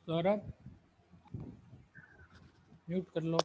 Saurabh mute कर लो।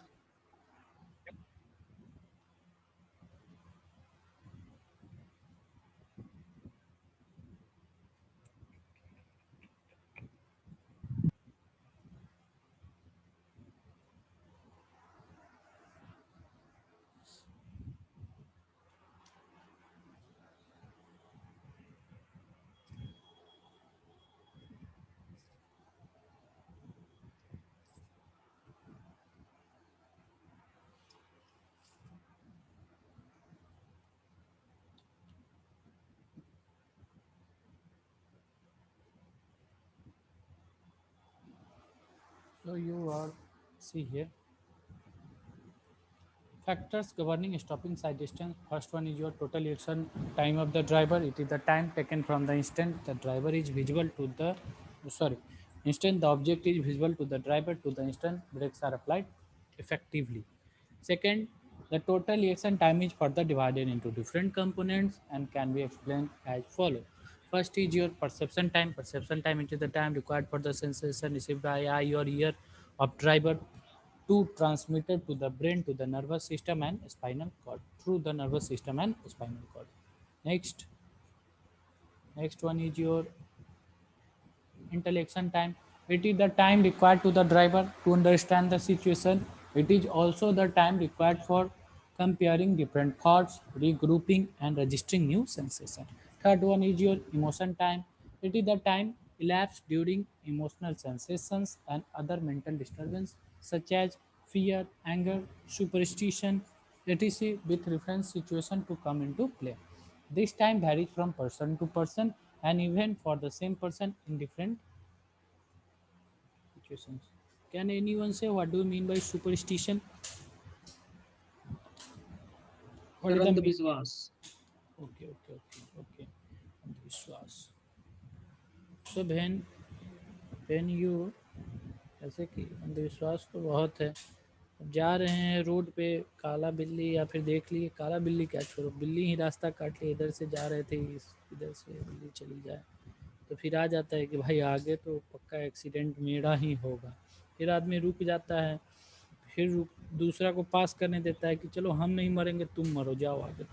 So you are see here factors governing stopping side distance. First one is your total reaction time of the driver. It is the time taken from the instant the driver is visible to the sorry instant the object is visible to the driver to the instant brakes are applied effectively. Second, the total reaction time is further divided into different components and can be explained as follows. First is your perception time. Perception time is the time required for the sensation received by eye or ear of driver to transmitted to the brain to the nervous system and spinal cord through the nervous system and spinal cord. Next, next one is your intellection time. It is the time required to the driver to understand the situation. It is also the time required for comparing different thoughts, regrouping, and registering new sensation. Third one is your emotion time. It is the time elapsed during emotional sensations and other mental disturbance such as fear, anger, superstition, etc. with reference situation to come into play. This time varies from person to person and even for the same person in different situations. Can anyone say what do you mean by superstition? What Sir, is the mean? अंधविश्वास. Okay. अंधविश्वास. So when you जैसे कि अंधविश्वास तो बहुत है. अब जा रहे हैं रोड पे काला बिल्ली या फिर देख लिए काला बिल्ली क्या छोड़ो बिल्ली ही रास्ता काट लिए इधर से जा रहे थे इधर से बिल्ली चली जाए तो फिर आ जाता है कि भाई आगे तो पक्का एक्सीडेंट मेरा ही होगा. फिर आदमी रुक जाता है फिर दूसरा को पास करने देता है कि चलो हम नहीं मरेंगे तुम मरो जाओ आगे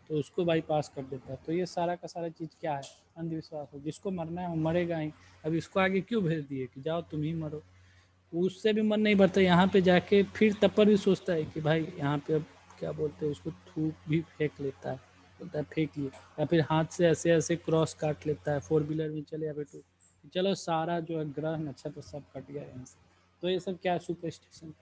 तो उसको भाई पास कर देता है. तो ये सारा का सारा चीज़ क्या है अंधविश्वास है. जिसको मरना है वो मरेगा ही. अब इसको आगे क्यों भेज दिए कि जाओ तुम ही मरो. उससे भी मन नहीं भरता यहाँ पे जाके फिर तब पर भी सोचता है कि भाई यहाँ पे अब क्या बोलते हैं उसको थूक भी फेंक लेता है. बोलता है फेंक लिए या फिर हाथ से ऐसे ऐसे क्रॉस काट लेता है फोर व्हीलर में चले या फिर टू चलो सारा जो है ग्रह नक्षत्र सब कट गया यहाँ से. तो ये सब क्या है सुपरस्टिशन.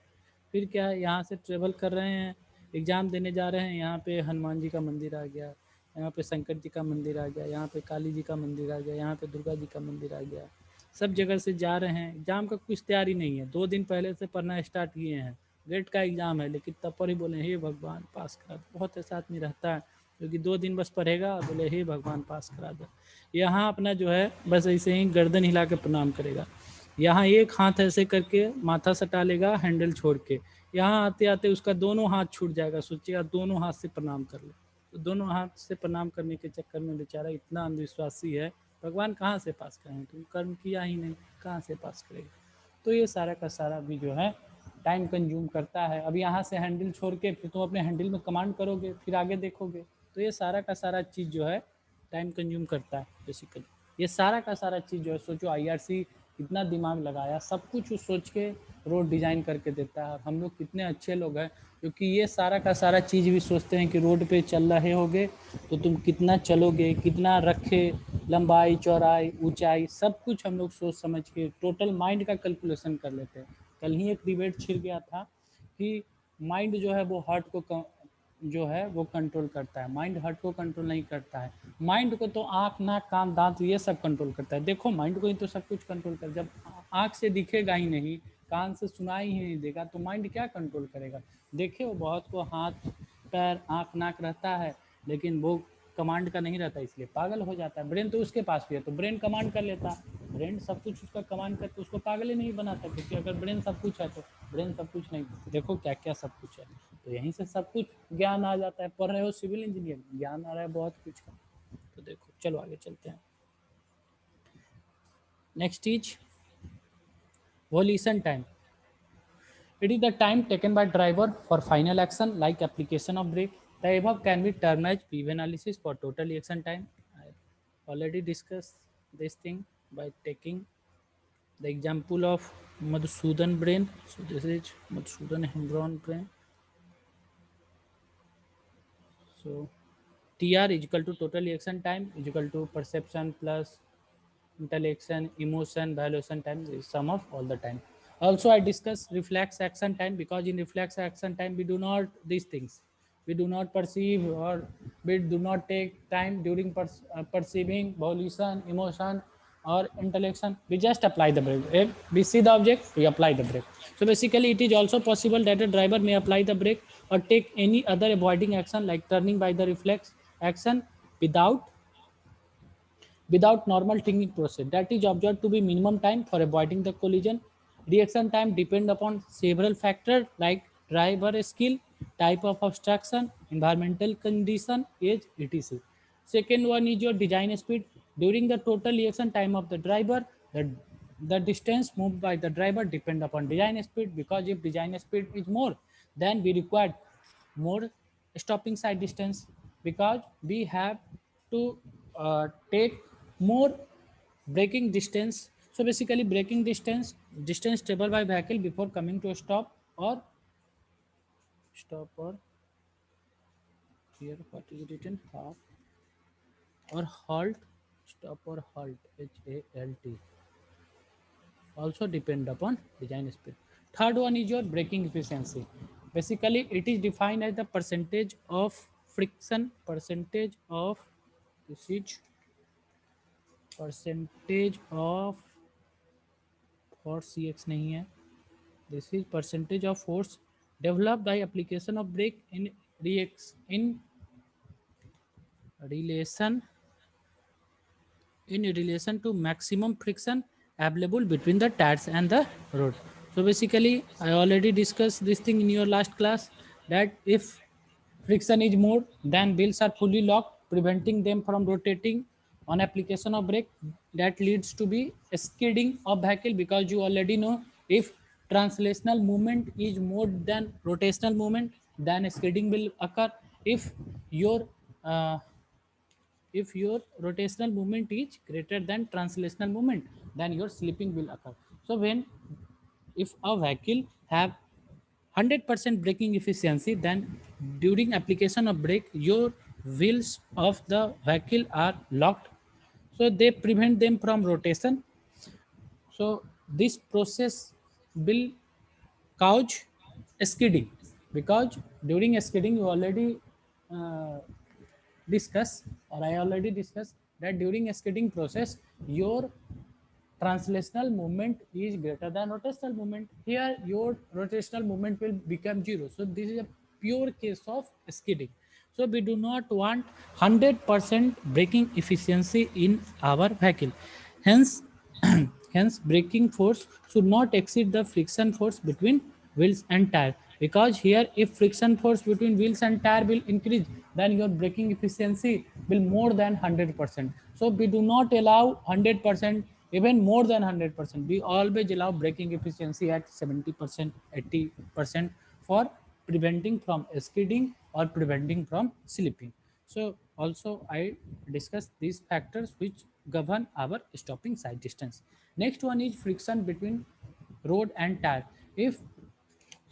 फिर क्या है यहाँ से ट्रेवल कर रहे हैं एग्ज़ाम देने जा रहे हैं यहाँ पे हनुमान जी का मंदिर आ गया यहाँ पे शंकर जी का मंदिर आ गया यहाँ पे काली जी का मंदिर आ गया यहाँ पे दुर्गा जी का मंदिर आ गया. सब जगह से जा रहे हैं एग्ज़ाम का कुछ तैयारी नहीं है 2 दिन पहले से पढ़ना स्टार्ट किए हैं गेट का एग्ज़ाम है लेकिन तब पर ही बोले हे भगवान पास करा दो. बहुत ऐसा आदमी रहता है क्योंकि 2 दिन बस पढ़ेगा और बोले हे भगवान पास करा दो. यहाँ अपना जो है बस ऐसे ही गर्दन हिला के प्रणाम करेगा. यहाँ एक हाथ ऐसे करके माथा सटा लेगा हैंडल छोड़ के. यहाँ आते आते उसका दोनों हाथ छूट जाएगा सोचिएगा दोनों हाथ से प्रणाम कर ले. तो दोनों हाथ से प्रणाम करने के चक्कर में बेचारा इतना अंधविश्वासी है भगवान कहाँ से पास करेंगे तुम कर्म किया ही नहीं कहाँ से पास करेगा. तो ये सारा का सारा भी जो है टाइम कंज्यूम करता है. अब यहाँ से हैंडल छोड़ के फिर तुम अपने हैंडल में कमांड करोगे फिर आगे देखोगे तो ये सारा का सारा चीज़ जो है टाइम कंज्यूम करता है बेसिकली. ये सारा का सारा चीज़ जो है सोचो आईआरसी कितना दिमाग लगाया सब कुछ सोच के रोड डिज़ाइन करके देता है. और हम लोग कितने अच्छे लोग हैं क्योंकि ये सारा का सारा चीज़ भी सोचते हैं कि रोड पे चल रहे होगे तो तुम कितना चलोगे कितना रखे लंबाई चौड़ाई ऊंचाई सब कुछ हम लोग सोच समझ के टोटल माइंड का कैलकुलेशन कर लेते हैं. कल ही एक डिबेट छिड़ गया था कि माइंड जो है वो हार्ट को जो है वो कंट्रोल करता है. माइंड हार्ट को कंट्रोल नहीं करता है. माइंड को तो आँख नाक कान दांत ये सब कंट्रोल करता है. देखो माइंड को ही तो सब कुछ कंट्रोल कर जब आँख से दिखेगा ही नहीं कान से सुनाई ही नहीं देगा तो माइंड क्या कंट्रोल करेगा. देखे वो बहुत को हाथ पैर आँख नाक रहता है लेकिन वो कमांड का नहीं रहता इसलिए पागल हो जाता है. ब्रेन तो उसके पास भी है तो ब्रेन कमांड कर लेता है. ब्रेन सब कुछ उसका कमांड करके उसको पागल ही नहीं बनाता क्योंकि अगर ब्रेन सब कुछ है तो ब्रेन सब कुछ नहीं. देखो क्या क्या सब कुछ है तो यहीं से सब कुछ ज्ञान आ जाता है. पढ़ रहे हो सिविल इंजीनियर ज्ञान आ रहा है बहुत कुछ का. तो देखो चलो आगे चलते हैं. Next is Volition time. It is the time taken by driver for final action like application of brake. The above can be termed as PV analysis for total reaction time. I already discussed this thing by taking the example of Madhusudan brain. So this is Madhusudan Hembron brain. So TR is equal to total reaction time is equal to perception plus intellection, emotion, valuation time is sum of all the time. Also, I discuss reflex action time because in reflex action time we do not these things. We do not perceive or we do not take time during perceiving, volition, emotion, or intellection. We just apply the brake. If we see the object, we apply the brake. So basically, it is also possible that a driver may apply the brake or take any other avoiding action like turning by the reflex action without normal thinking process. That is observed to be minimum time for avoiding the collision. Reaction time depend upon several factors like driver skill, type of obstruction, environmental condition, age, etc. Second one is your design speed. During the total reaction time of the driver, the distance moved by the driver depend upon design speed, because if design speed is more, then we require more stopping side distance, because we have to take more braking distance. So basically braking distance traveled by vehicle before coming to a stop or here what is written half or halt, stop or halt, HALT, also depend upon design speed. Third one is your braking efficiency. Basically it is defined as the percentage of friction, this is percentage of force, CX नहीं है, this is percentage of force developed by application of brake in relation relation to maximum friction available between the tires and the road. So basically, I already discussed this thing in your last class, that if friction is more, then wheels are fully locked, preventing them from rotating on application of brake. That leads to be skidding of vehicle, because you already know if translational movement is more than rotational movement, then skidding will occur. If your uh, if your rotational movement is greater than translational movement, then your slipping will occur. So when if a vehicle have 100% braking efficiency, then during application of brake your wheels of the vehicle are locked, so they prevent them from rotation. So this process will cause skidding, because during skidding you already uh, discuss, or I already discussed, that during a skidding process your translational movement is greater than rotational movement. Here your rotational movement will become zero. So this is a pure case of skidding. So we do not want 100% braking efficiency in our vehicle. Hence, hence braking force should not exceed the friction force between wheels and tire, because here if friction force between wheels and tire will increase, then your braking efficiency will more than 100%. So we do not allow 100%, even more than 100%. We always allow braking efficiency at 70%, 80% for preventing from skidding or preventing from slipping. So also I discussed these factors which govern our stopping side distance. Next one is friction between road and tire. If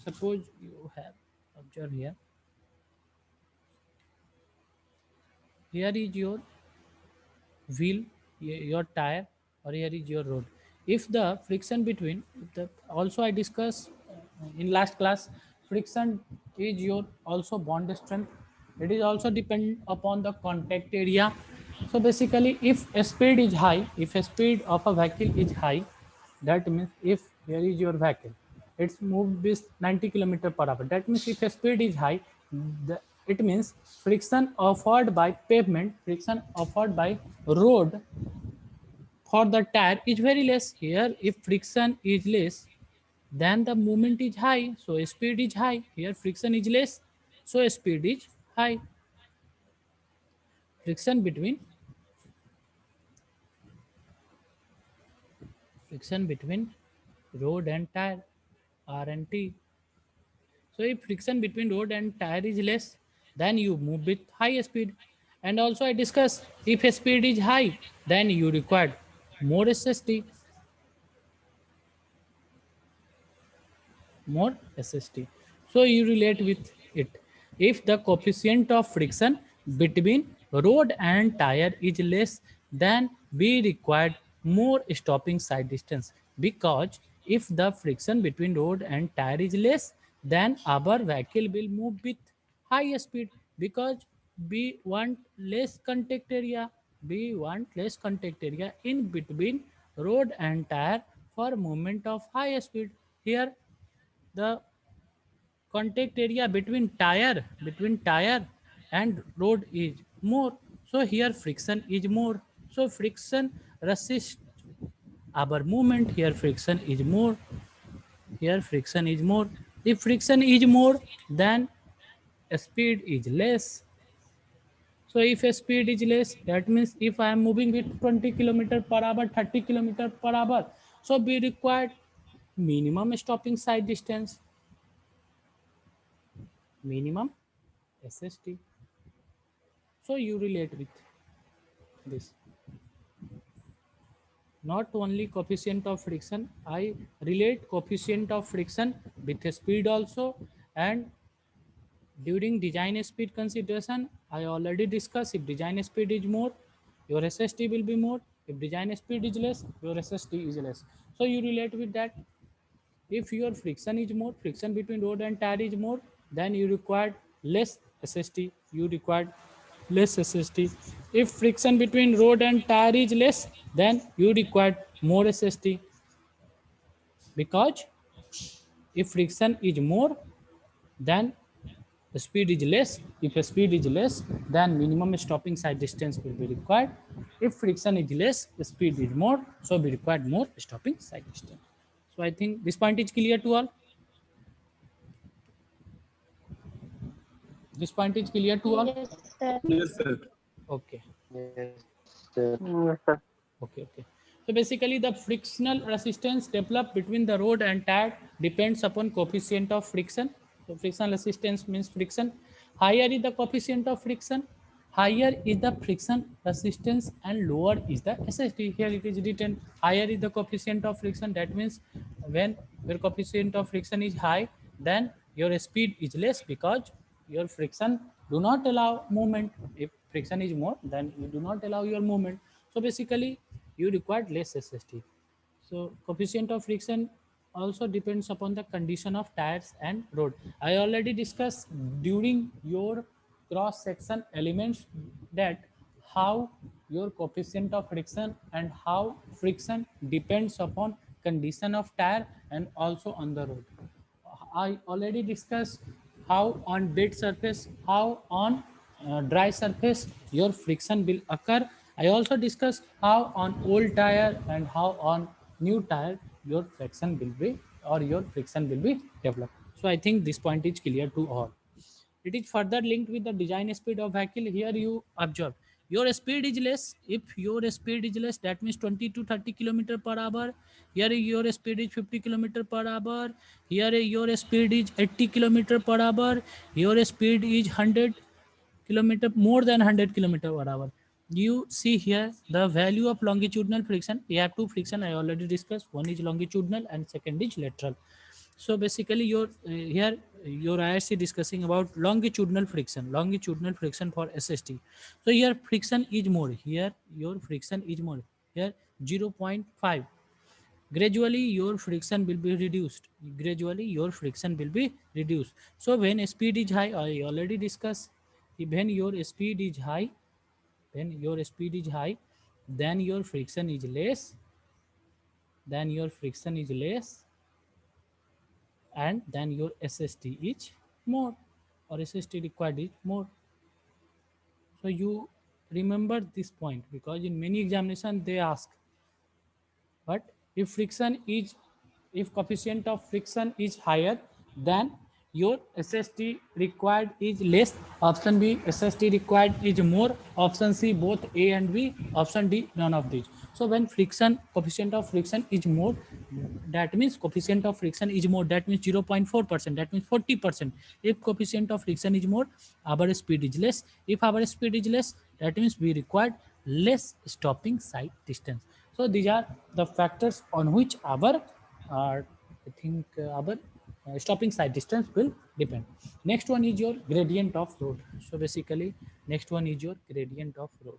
suppose you have observed here, here is your wheel, your tire, or here is your road. If the friction between the, also I discussed in last class, friction is your also bond strength. It is also depend upon the contact area. So basically if a speed is high, if a speed of a vehicle is high, that means if here is your vehicle, it's moved with 90 km/h. That means if the speed is high, it means friction offered by pavement, friction offered by road for the tire is very less. Here, if friction is less, then the movement is high, so speed is high. Here, friction is less, so speed is high. Friction between friction between road and tire, R and T. So if friction between road and tire is less, then you move with high speed. And also I discuss if speed is high, then you require more SST, more SST. So you relate with it. If the coefficient of friction between road and tire is less, then we required more stopping side distance, because if the friction between road and tire is less, then our vehicle will move with high speed, because we want less contact area. We want less contact area in between road and tire for movement of high speed. Here the contact area between tire and road is more, so here friction is more, so friction resist our movement. Here friction is more, here friction is more. If friction is more, then speed is less. So if a speed is less, that means if I am moving with 20 kilometer per hour, 30 kilometer per hour, so we required minimum stopping side distance, minimum SST. So you relate with this. Not only coefficient of friction, I relate coefficient of friction with speed also. And during design speed consideration, I already discussed, if design speed is more, your SST will be more. If design speed is less, your SST is less. So you relate with that. If your friction is more, friction between road and tire is more, then you require less SST. You require less SST. If friction between road and tire is less, then you require more SST, because if friction is more, then the speed is less. If the speed is less, then minimum stopping side distance will be required. If friction is less, the speed is more, so we require more stopping side distance. So I think this point is clear to all. This point is clear to all. Yes, sir. Yes, sir. Okay. Yes, sir. Okay, okay. So basically the frictional resistance developed between the road and tire depends upon coefficient of friction. So friction resistance means friction. Higher is the coefficient of friction, higher is the friction resistance, and lower is the SST. Here it is written higher is the coefficient of friction. That means when your coefficient of friction is high, then your speed is less, because your friction do not allow movement. If friction is more, then you do not allow your movement. So basically you require less SST. So coefficient of friction also depends upon the condition of tires and road. I already discussed during your cross section elements that how your coefficient of friction and how friction depends upon condition of tire and also on the road. I already discussed how on wet surface, how on dry surface your friction will occur. I also discussed how on old tire and how on new tire your friction will be, or your friction will be developed. So I think this point is clear to all. It is further linked with the design speed of vehicle. Here you observe your speed is less. If your speed is less, that means 20 to 30 kilometer per hour. Here your speed is 50 kilometer per hour. Here your speed is 80 kilometer per hour. Your speed is 100 kilometer, more than 100 kilometer per hour. You see here the value of longitudinal friction. We have two friction I already discussed. One is longitudinal and second is lateral. So basically your here your IRC discussing about longitudinal friction for SST. So here friction is more, here your friction is more, here 0.5. Gradually your friction will be reduced, gradually your friction will be reduced. So when speed is high, I already discussed, when your speed is high, when your speed is high, then your friction is less, then your friction is less, and then your SST is more, or SST required is more. So you remember this point, because in many examination they ask. But if friction is, if coefficient of friction is higher, then your SST required is less. Option B, SST required is more. Option C, both A and B. Option D, none of these. So when friction, coefficient of friction is more, that means coefficient of friction is more, that means 0.4%, that means 40%. If coefficient of friction is more, our speed is less. If our speed is less, that means we require less stopping side distance. So these are the factors on which our stopping side distance will depend. Next one is your gradient of road. So basically next one is your gradient of road.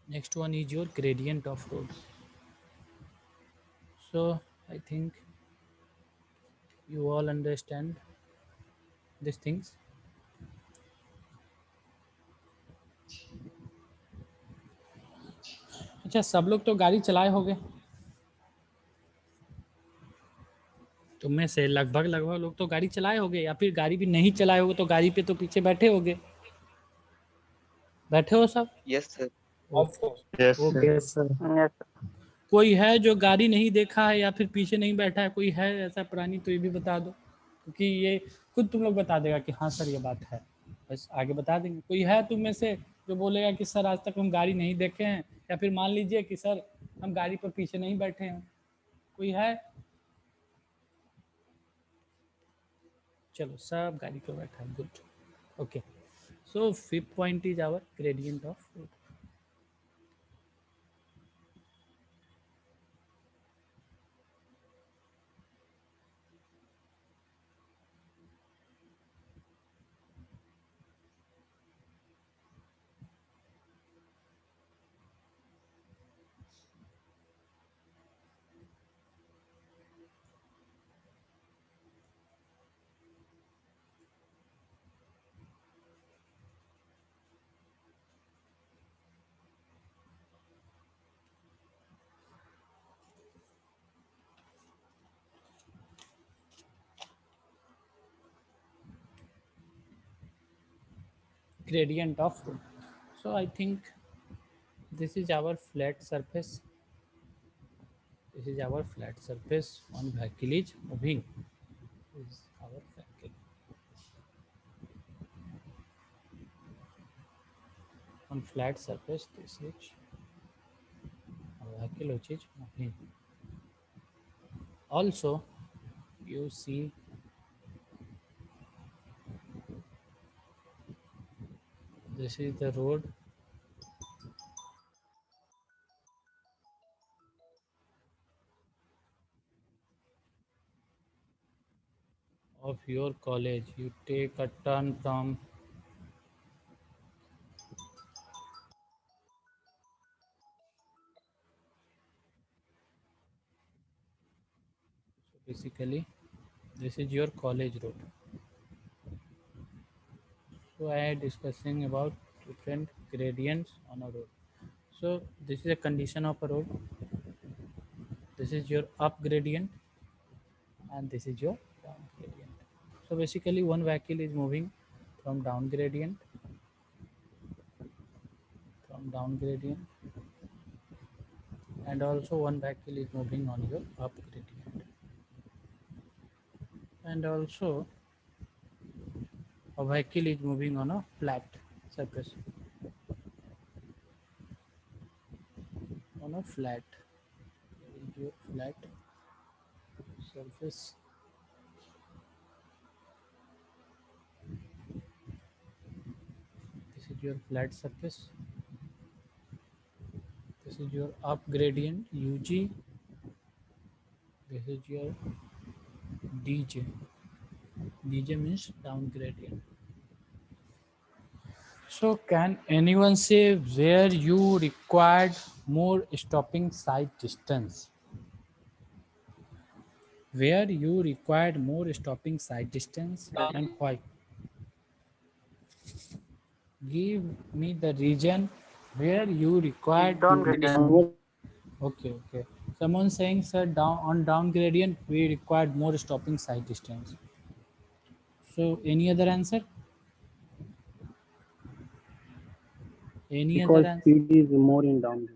Next one is your gradient of road. So I think you all understand these things. अच्छा, सब लोग तो गाड़ी चलाए होंगे, तुम में से लगभग लगभग लोग तो गाड़ी चलाए होंगे, या फिर गाड़ी भी नहीं चलाए होगे तो गाड़ी पे तो पीछे बैठे होगे, बैठे हो सब? Yes, sir. Okay Yes, okay. sir. Yes, sir. कोई है जो गाड़ी नहीं देखा है या फिर पीछे नहीं बैठा है, कोई है ऐसा प्राणी, तो ये भी बता दो, क्योंकि ये खुद तुम लोग बता देगा कि हाँ सर ये बात है, बस आगे बता देंगे। कोई है तुम में से जो बोलेगा कि सर आज तक हम गाड़ी नहीं देखे हैं, या फिर मान लीजिए कि सर हम गाड़ी पर पीछे नहीं बैठे हैं, कोई है? चलो सब गाड़ी पर बैठा है, good, okay. So fifth point is our gradient of road. Gradient of road. So I think this is our flat surface. This is our flat surface. One vehicle is moving. This is our vehicle. On flat surface, this is our vehicle which is moving. Also, you see this is the road. Of your college. You take a turn from basically this is your college road. So I am discussing about different gradients on a road. So this is a condition of a road. This is your up gradient and this is your down gradient. So basically one vehicle is moving from down gradient, and also one vehicle is moving on your up gradient, and also a vehicle is moving on a flat surface, on a flat, there is your flat surface. This is your flat surface. This is your up gradient UG. This is your DJ. DJ means down gradient. So can anyone say where you required more stopping side distance? Where you required more stopping side distance and why? Give me the region where you required. Down gradient. Okay, okay. Someone saying, sir, down on down gradient we required more stopping side distance. So any other answer? Any Because other answer? speed is more in down.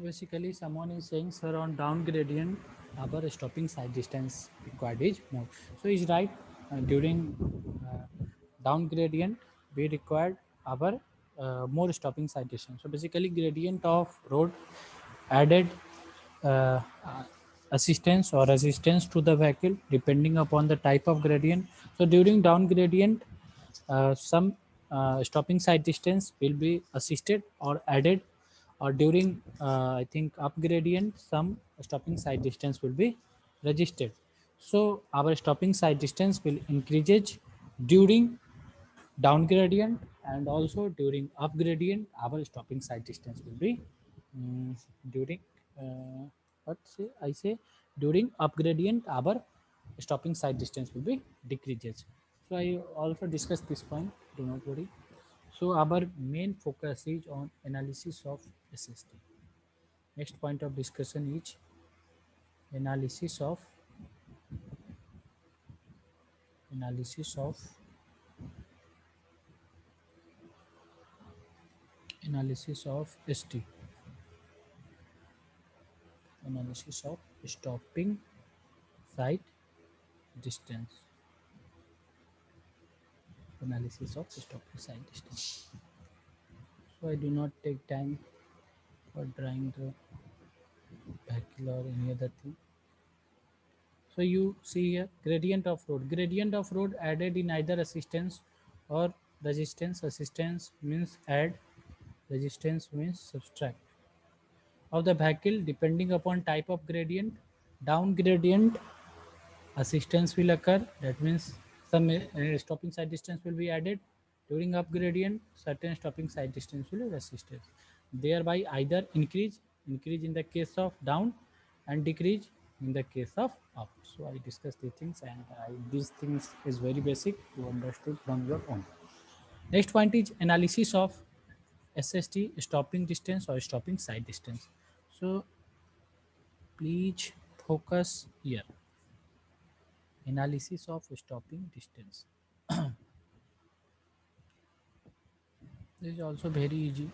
Basically, someone is saying, sir, on down gradient, our stopping side distance required is more. So is right. During down gradient, we required our more stopping side distance. So basically, gradient of road added uh, assistance or resistance to the vehicle depending upon the type of gradient. So during down gradient, some stopping side distance will be assisted or added, or during I think up gradient, some stopping side distance will be registered. So our stopping side distance will increases during down gradient, and also during up gradient our stopping side distance will be during what say I say during up gradient our stopping side distance will be decreases. So I also discussed this point, do not worry. So our main focus is on analysis of SST. Next point of discussion is analysis of analysis of analysis of ST, analysis of stopping side distance, analysis of stopping side distance. So I do not take time for drawing the vehicle or any other thing. So you see here gradient of road. Gradient of road added in either assistance or resistance. Assistance means add, resistance means subtract of the vehicle depending upon type of gradient. Down gradient assistance will occur, that means some stopping side distance will be added. During up gradient certain stopping side distance will be resisted, thereby either increase in the case of down and decrease in the case of up. So I discussed these things, and these things is very basic to understood from your own. Next point is analysis of SST, stopping distance or stopping side distance. So please focus here, analysis of stopping distance. This is also very easy.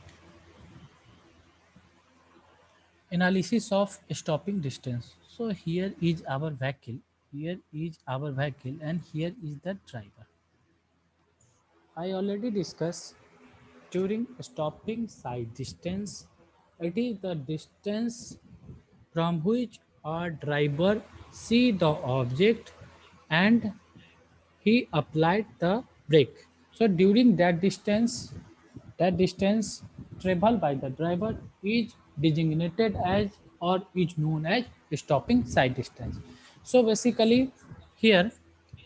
Analysis of stopping distance. So here is our vehicle, here is our vehicle, and here is the driver. I already discussed during stopping side distance, it is the distance from which our driver see the object and he applied the brake. So during that distance traveled by the driver is designated as or is known as stopping side distance. So basically here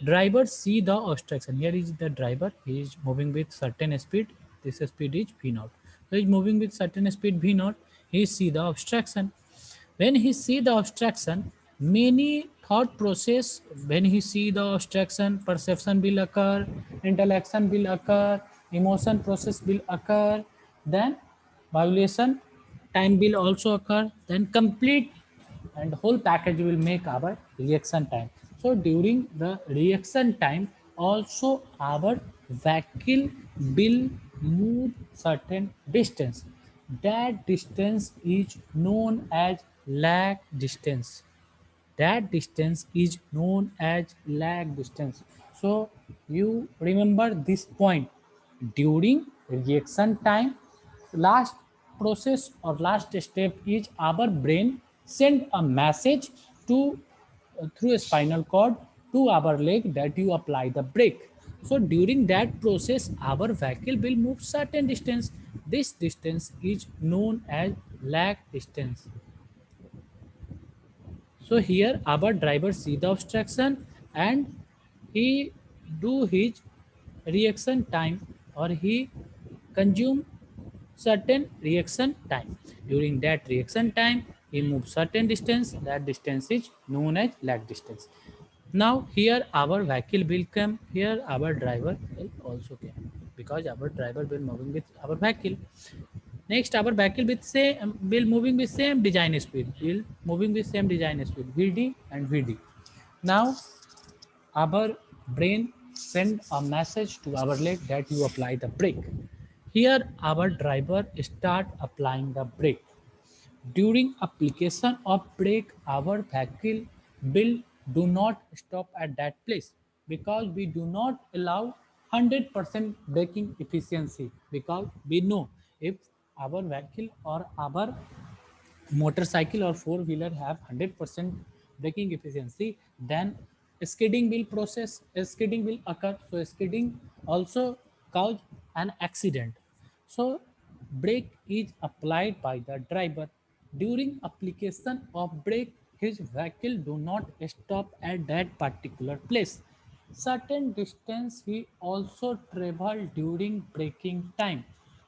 driver see the obstruction. Here is the driver, he is moving with certain speed, this speed is V naught. So he is moving with certain speed V naught, he see the obstruction. When he see the obstruction, many thought process, when he see the obstruction, perception will occur, intellection will occur, emotion process will occur, then violation time will also occur, then complete and whole package will make our reaction time. So during the reaction time also our vehicle will move certain distance. That distance is known as lag distance. That distance is known as lag distance. So you remember this point. During reaction time, last process or last step is our brain send a message to through a spinal cord to our leg that you apply the brake. So during that process our vehicle will move certain distance. This distance is known as lag distance. So here our driver see the obstruction and he do his reaction time, or he consume certain reaction time. During that reaction time he moves certain distance, that distance is known as lag distance. Now here our vehicle will come, here our driver will also come, because our driver will moving with our vehicle. Next, our vehicle with same will moving with same design speed, will moving with same design speed VD and VD. Now our brain send a message to our leg that you apply the brake. Here our driver start applying the brake. During application of brake, our vehicle will do not stop at that place because we do not allow 100% braking efficiency, because we know if our vehicle or our motorcycle or four wheeler have 100% braking efficiency, then skidding will process, skidding will occur. So skidding also cause an accident. So brake is applied by the driver. During application of brake, his vehicle do not stop at that particular place. Certain distance he also travel during braking time,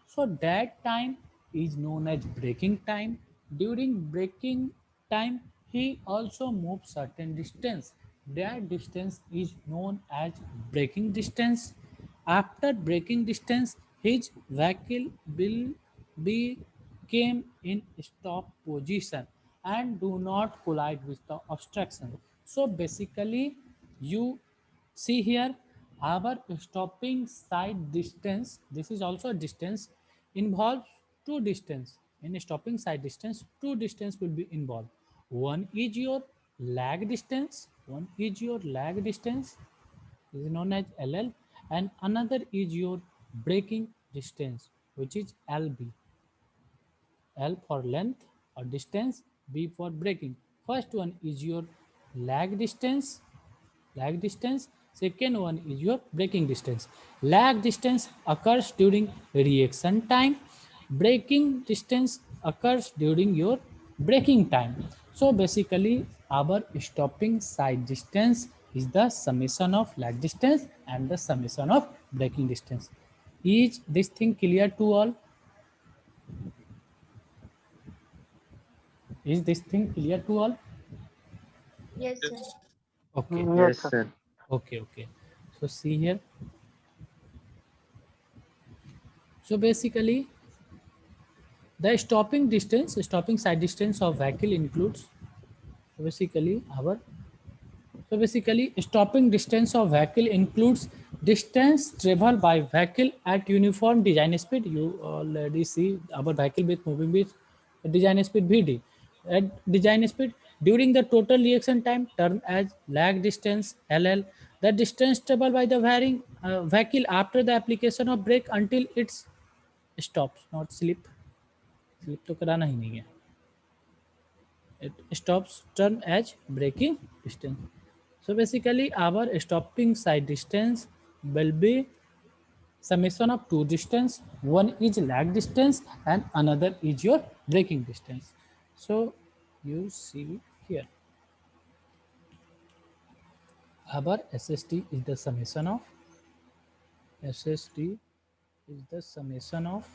so that time is known as braking time. During braking time, he also moves certain distance. That distance is known as braking distance. After braking distance, his vehicle will be came in stop position and do not collide with the obstruction. So basically, you see here our stopping side distance. This is also distance involves two distance. In stopping side distance, two distance will be involved. One is your lag distance. One is your lag distance, is known as LL, and another is your braking distance, which is LB. L for length or distance, B for braking. First one is your lag distance, lag distance. Second one is your braking distance. Lag distance occurs during reaction time. Braking distance occurs during your braking time. So basically our stopping side distance is the summation of lag distance and the summation of braking distance. Is this thing clear to all? Is this thing clear to all? Yes, sir. Okay, Yes, Yes, sir. sir. okay. So see here. So basically the stopping side distance of vehicle includes basically our so basically stopping distance of vehicle includes distance traveled by vehicle at uniform design speed. You already see our vehicle with moving with design speed VD. At design speed during the total reaction time termed as lag distance LL, the distance traveled by the varying vehicle after the application of brake until it stops, not slip. Slip तो कराना ही नहीं है. It stops turn as braking distance. So basically our stopping side distance will be summation of two distance. One is lag distance and another is your braking distance. So you see here our SST is the summation of SST is the summation of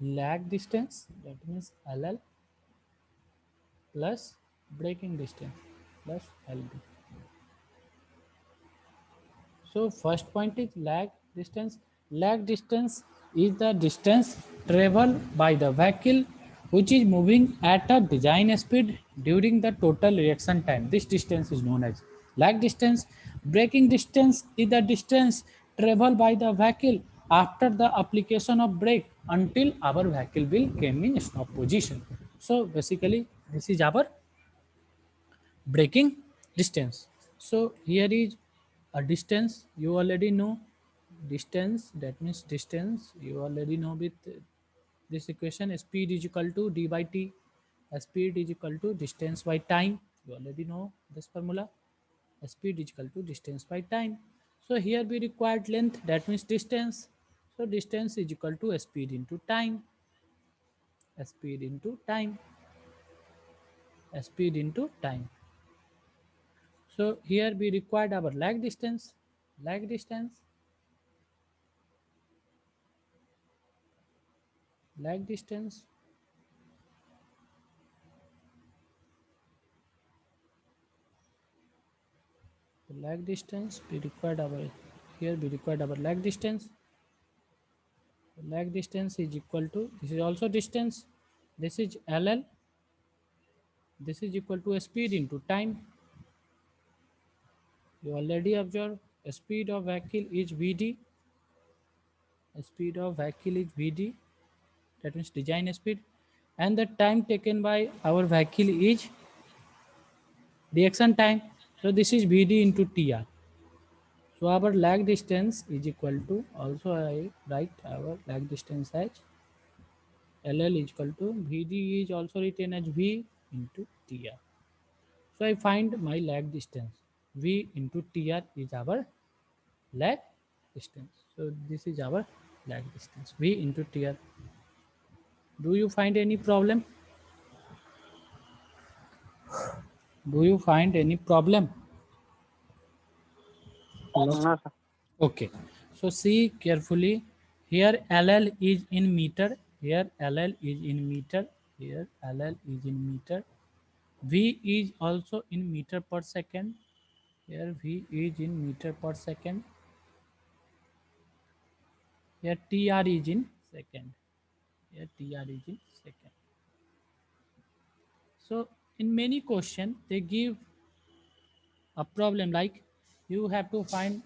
lag distance, that means LL, plus braking distance plus LB. So first point is lag distance. Lag distance is the distance traveled by the vehicle which is moving at a design speed during the total reaction time. This distance is known as lag distance. Braking distance is the distance traveled by the vehicle after the application of brake until our vehicle will came in stop position. So basically this is our braking distance. So here is a distance, you already know distance, that means distance you already know with this equation. Speed is equal to d by t. Speed is equal to distance by time, you already know this formula. Speed is equal to distance by time. So here we required length, that means distance. So distance is equal to speed into time, speed into time, speed into time. So here we required our lag distance, lag distance, lag distance. So lag distance we required our, here we required our lag distance. So lag distance is equal to, this is also distance, this is LL, this is equal to speed into time. You already observed speed of vehicle is VD, speed of vehicle is Vd, that means design speed, and the time taken by our vehicle is reaction time. So this is Vd into Tr. So our lag distance is equal to, also I write our lag distance as LL is equal to Vd is also written as V into Tr. So I find my lag distance. V into Tr is our lag distance. So this is our lag distance, V into Tr. Do you find any problem? Do you find any problem? No. No, sir. Okay. So see carefully. Here LL is in meter. Here LL is in meter. Here LL is in meter. V is also in meter per second. Here V is in meter per second. Here TR is in second. Here TR is in second. So in many question they give a problem like you have to find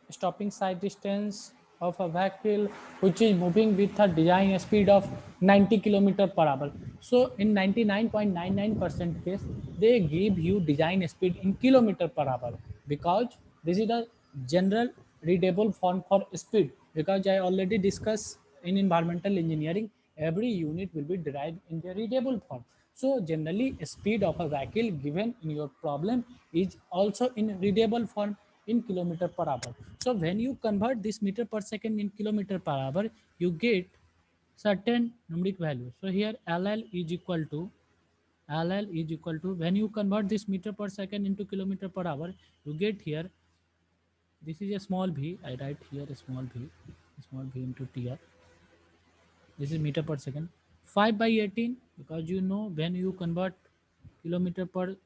stopping side distance of a vehicle which is moving with a design speed of 90 kilometer per hour. So in 99.99% case they give you design speed in kilometer per hour, because this is the general readable form for speed, because I already discussed in environmental engineering every unit will be derived in the readable form. So generally speed of a vehicle given in your problem is also in readable form in kilometer per hour. So when you convert this meter per second in kilometer per hour, you get certain numeric value. So here LL is equal to, when you convert this meter per second into kilometer per hour, you get here, this is a small v, I write here a small v into Tr. This is meter per second. 5 by 18, because you know when you convert kilometer per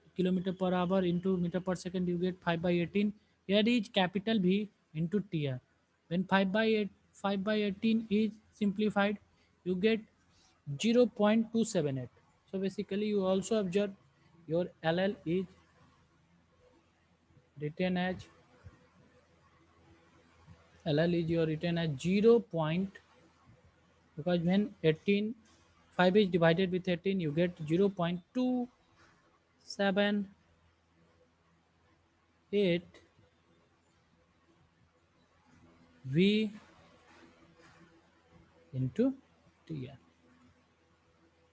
hour into meter per second, you get 5 by 18. Here is capital V into Tr. When 5 by 18 is simplified, you get 0.278. So basically you also observe your LL is written as LL is your written as 0. Because when 18 5 is divided with 18, you get 0.278 V into Tr.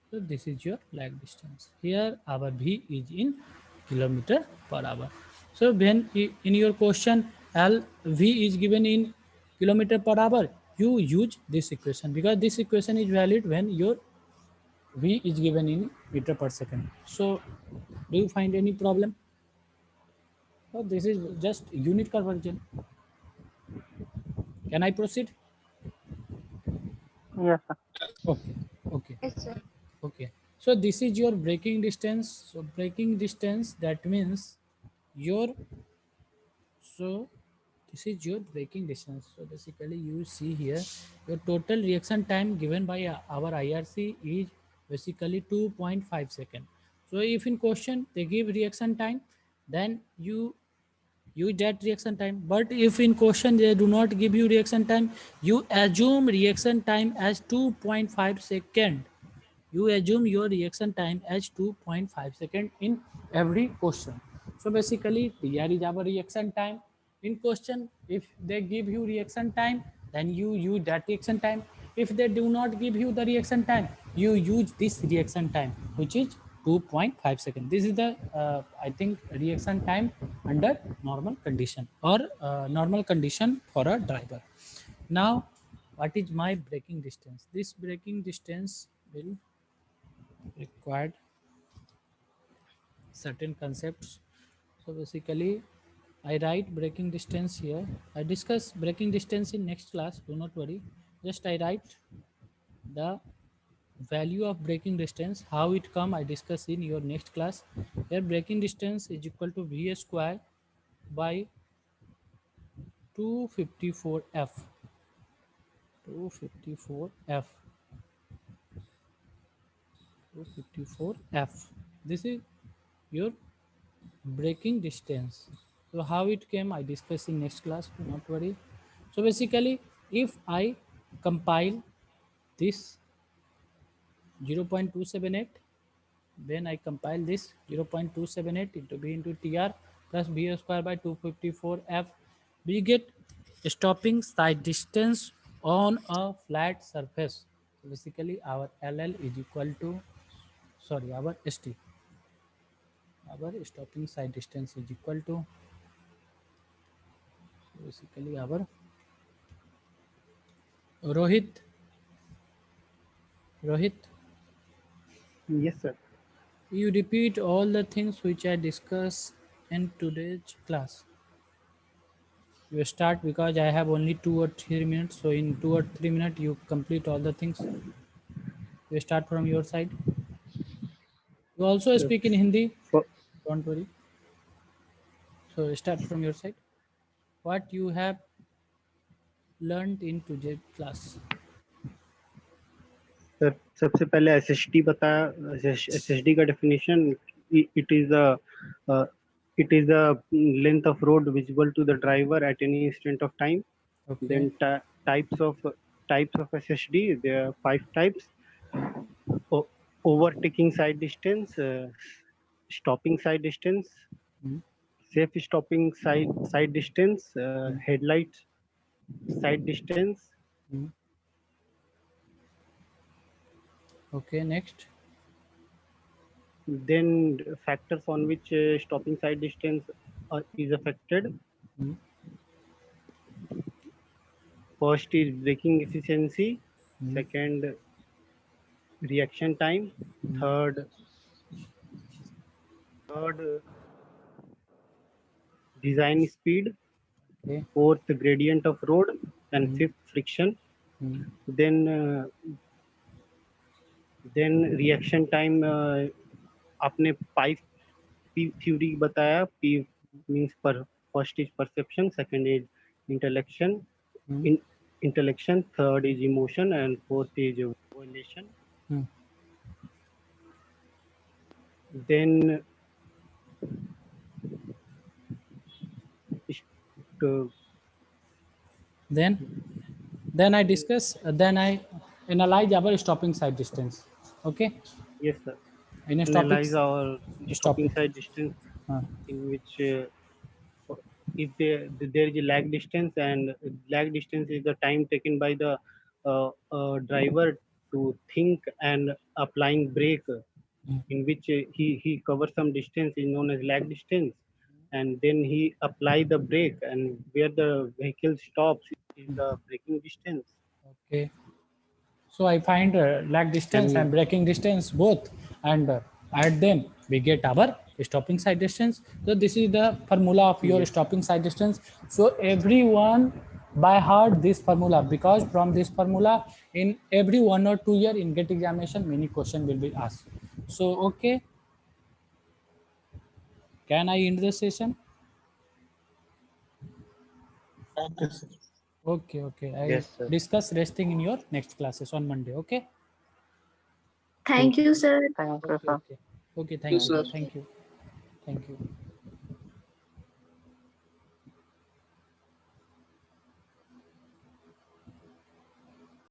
So this is your lag distance. Here our V is in kilometer per hour. So when in your question L V is given in kilometer per hour, you use this equation, because this equation is valid when your V is given in meter per second. So do you find any problem? So this is just unit conversion. Can I proceed? Yes, sir. Okay. Okay. Yes, sir. Okay. So this is your braking distance. So braking distance, that means your, so this is your braking distance. So basically you see here your total reaction time given by our IRC is basically 2.5 seconds. So if in question they give reaction time, then you use that reaction time. But if in question they do not give you reaction time, you assume reaction time as 2.5 second. You assume your reaction time as 2.5 second in every question. So basically TR is our reaction time. In question if they give you reaction time, then you use that reaction time. If they do not give you the reaction time, you use this reaction time, which is 2.5 seconds. This is the I think reaction time under normal condition, or normal condition for a driver. Now what is my braking distance? This braking distance will required certain concepts. So basically I write braking distance here. I discuss braking distance in next class, do not worry. Just I write the value of braking distance, how it come, I discuss in your next class. Here braking distance is equal to V square by 254F. 254F. 254F. This is your braking distance. So how it came, I discuss in next class, do not worry. So basically if I compile this 0.278, then I compile this 0.278 into B into TR plus B square by 254F. We get stopping side distance on a flat surface. So basically our LL is equal to, sorry, our ST, our stopping side distance is equal to, basically our Rohit, Yes, sir. you repeat all the things which I discussed in today's class. You start because I have only 2 or 3 minutes. So in 2 or 3 minutes, you complete all the things. You start from your side. You also So, speak in Hindi. for, Don't worry. So start from your side. What you have learned in today's class. Sir सबसे पहले SSD बताया. SSD का definition, it is the length of road visible to the driver at any instant of time. Okay. Then types of SSD, there are 5 types. Overtaking side distance, stopping side distance, Hmm. safe stopping side distance, headlight side distance. Hmm. Okay, next. Then factors on which stopping side distance is affected. Hmm. First is braking efficiency. Hmm. Second, reaction time. Hmm. Third, design speed. Okay. Fourth, gradient of road. And Hmm. fifth, friction. Hmm. Then reaction time, आपने pipe P theory बताया. P means first is perception, second is intellection, Hmm. intellection, third is emotion, and fourth is violation. Hmm. Then uh, Then I discuss. Then I analyze our stopping side distance. Okay. yes sir, In a analyze stopping our stopping side distance, uh, in which if there is a lag distance, and lag distance is the time taken by the driver to think and applying brake, in which he covers some distance is known as lag distance, and then he apply the brake, and where the vehicle stops is the braking distance. okay. So I find lag distance and And braking distance both, and add them, we get our stopping side distance. So this is the formula of your yes, stopping side distance. So everyone by heart this formula, because from this formula in every 1 or 2 year in GATE examination many question will be asked. So okay, can I end the session? Okay, okay. I Yes, sir. discuss resting in your next classes on Monday. Okay. Thank you, sir. Thank you, Okay. sir. Okay. Okay. Thank you. Thank you. Thank you.